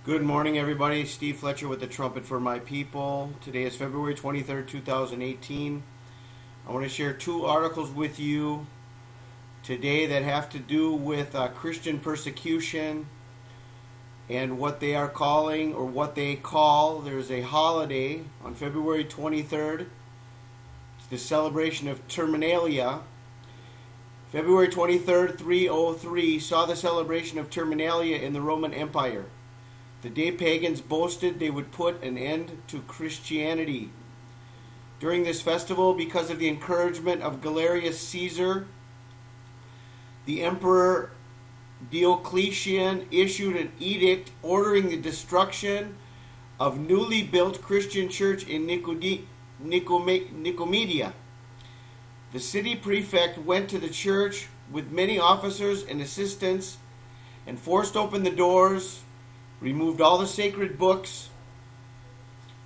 Good morning, everybody. Steve Fletcher with the Trumpet for My People. Today is February 23rd, 2018. I want to share two articles with you today that have to do with Christian persecution and what they are calling, or what they call. There's a holiday on February 23rd. It's the celebration of Terminalia. February 23rd, 303, saw the celebration of Terminalia in the Roman Empire. The day pagans boasted they would put an end to Christianity. During this festival, because of the encouragement of Galerius Caesar, the Emperor Diocletian issued an edict ordering the destruction of newly built Christian church in Nicomedia. The city prefect went to the church with many officers and assistants and forced open the doors, removed all the sacred books,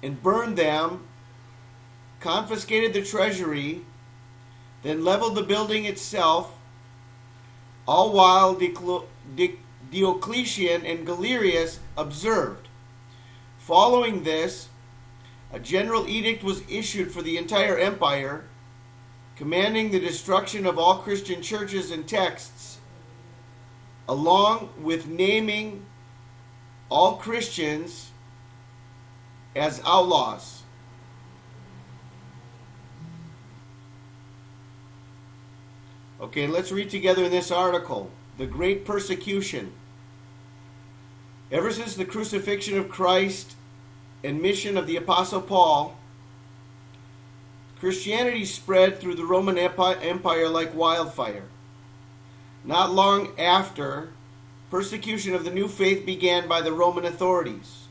and burned them, confiscated the treasury, then leveled the building itself, all while Diocletian and Galerius observed. Following this, a general edict was issued for the entire empire, commanding the destruction of all Christian churches and texts, along with naming all Christians as outlaws. Okay, let's read together in this article. The Great Persecution. Ever since the crucifixion of Christ and mission of the Apostle Paul, Christianity spread through the Roman Empire like wildfire. Not long after, persecution of the new faith began by the Roman authorities.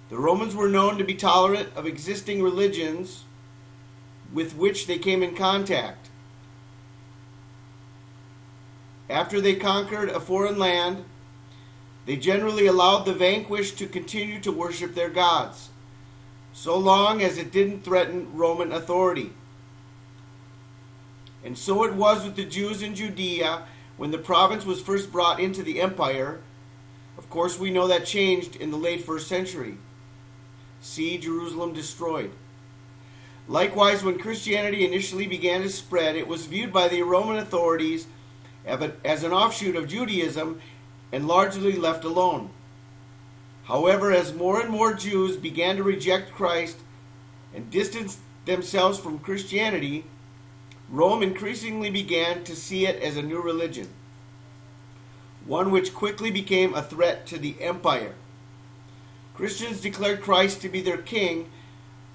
The Romans were known to be tolerant of existing religions with which they came in contact. After they conquered a foreign land, they generally allowed the vanquished to continue to worship their gods, so long as it didn't threaten Roman authority. And so it was with the Jews in Judea when the province was first brought into the empire. Of course, we know that changed in the late 1st century. See Jerusalem destroyed. Likewise, when Christianity initially began to spread, it was viewed by the Roman authorities as an offshoot of Judaism and largely left alone. However, as more and more Jews began to reject Christ and distance themselves from Christianity, Rome increasingly began to see it as a new religion, one which quickly became a threat to the empire. Christians declared Christ to be their king,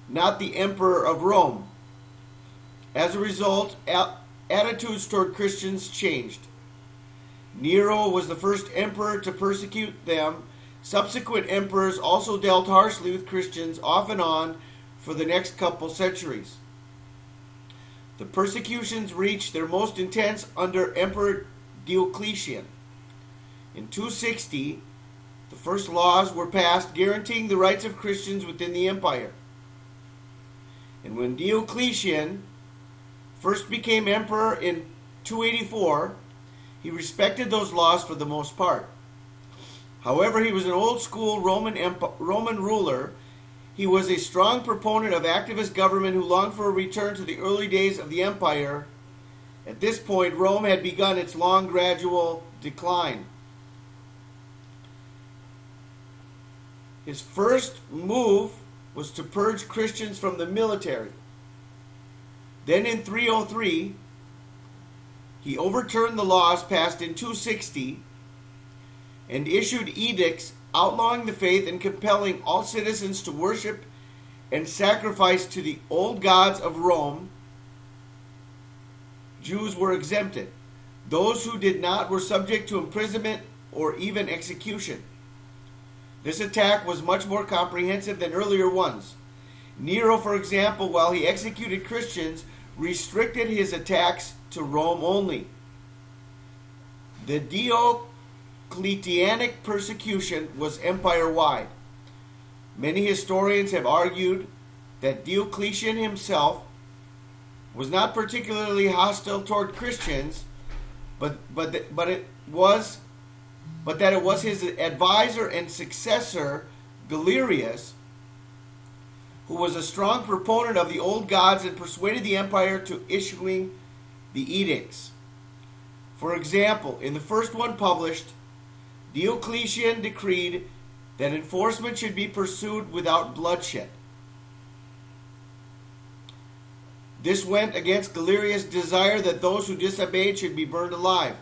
not the emperor of Rome. As a result, attitudes toward Christians changed. Nero was the first emperor to persecute them. Subsequent emperors also dealt harshly with Christians off and on for the next couple centuries. The persecutions reached their most intense under Emperor Diocletian. In 260, the first laws were passed guaranteeing the rights of Christians within the empire. And when Diocletian first became emperor in 284, he respected those laws for the most part. However, he was an old-school Roman ruler. He was a strong proponent of activist government who longed for a return to the early days of the empire. At this point, Rome had begun its long, gradual decline. His first move was to purge Christians from the military. Then in 303, he overturned the laws passed in 260 and issued edicts outlawing the faith and compelling all citizens to worship and sacrifice to the old gods of Rome. Jews were exempted. Those who did not were subject to imprisonment or even execution. This attack was much more comprehensive than earlier ones. Nero, for example, while he executed Christians, restricted his attacks to Rome only. The Diocletianic persecution was empire-wide. Many historians have argued that Diocletian himself was not particularly hostile toward Christians, but it was but that it was his advisor and successor, Galerius, who was a strong proponent of the old gods and persuaded the empire to issuing the edicts. For example, in the first one published, Diocletian decreed that enforcement should be pursued without bloodshed. This went against Galerius' desire that those who disobeyed should be burned alive.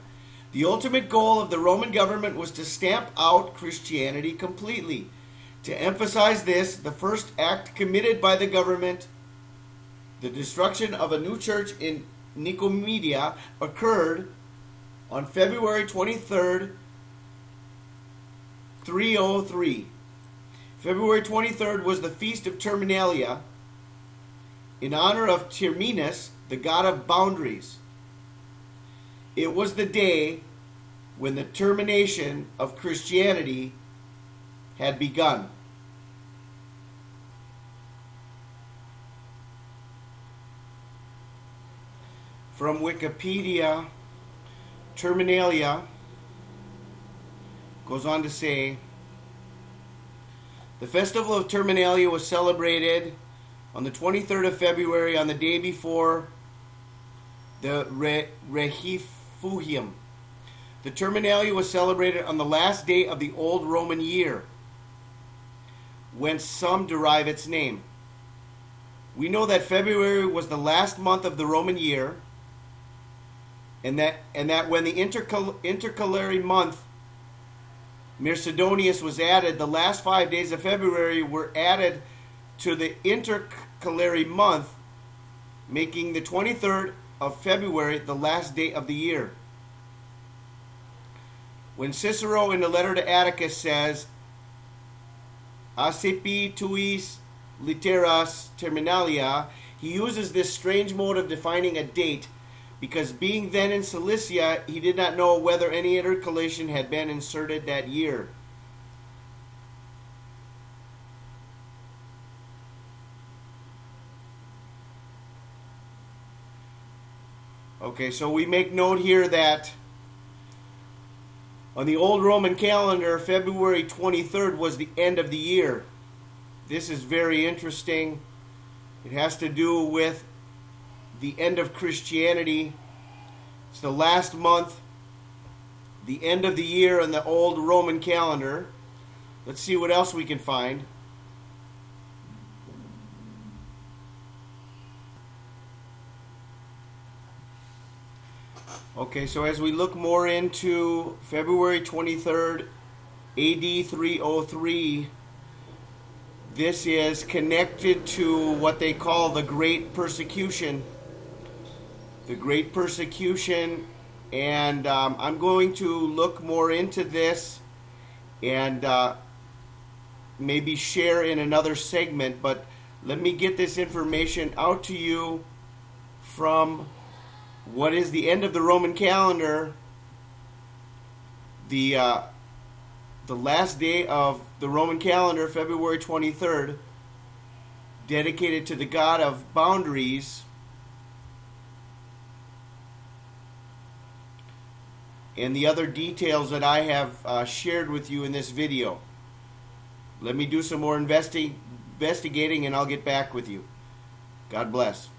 The ultimate goal of the Roman government was to stamp out Christianity completely. To emphasize this, the first act committed by the government, the destruction of a new church in Nicomedia, occurred on February 23rd, 303. February 23rd was the Feast of Terminalia, in honor of Terminus, the god of boundaries. It was the day when the termination of Christianity had begun. From Wikipedia, Terminalia goes on to say, the festival of Terminalia was celebrated on the 23rd of February, on the day before the Regifugium. The Terminalia was celebrated on the last day of the Old Roman year, whence some derive its name. We know that February was the last month of the Roman year, and that when the intercalary month Mercedonius was added, the last 5 days of February were added to the intercalary month, making the 23rd of February the last day of the year. When Cicero in the letter to Atticus says, Accipi tuis litteras terminalia, he uses this strange mode of defining a date, because being then in Cilicia, he did not know whether any intercalation had been inserted that year. Okay, so we make note here that on the old Roman calendar, February 23rd was the end of the year. This is very interesting. It has to do with the end of Christianity. It's the last month, the end of the year on the old Roman calendar. Let's see what else we can find. Okay, so as we look more into February 23rd, AD 303, this is connected to what they call the Great Persecution. The Great Persecution, and I'm going to look more into this and maybe share in another segment, but let me get this information out to you from what is the end of the Roman calendar, the last day of the Roman calendar, February 23rd, dedicated to the god of boundaries, and the other details that I have shared with you in this video. Let me do some more investigating and I'll get back with you. God bless.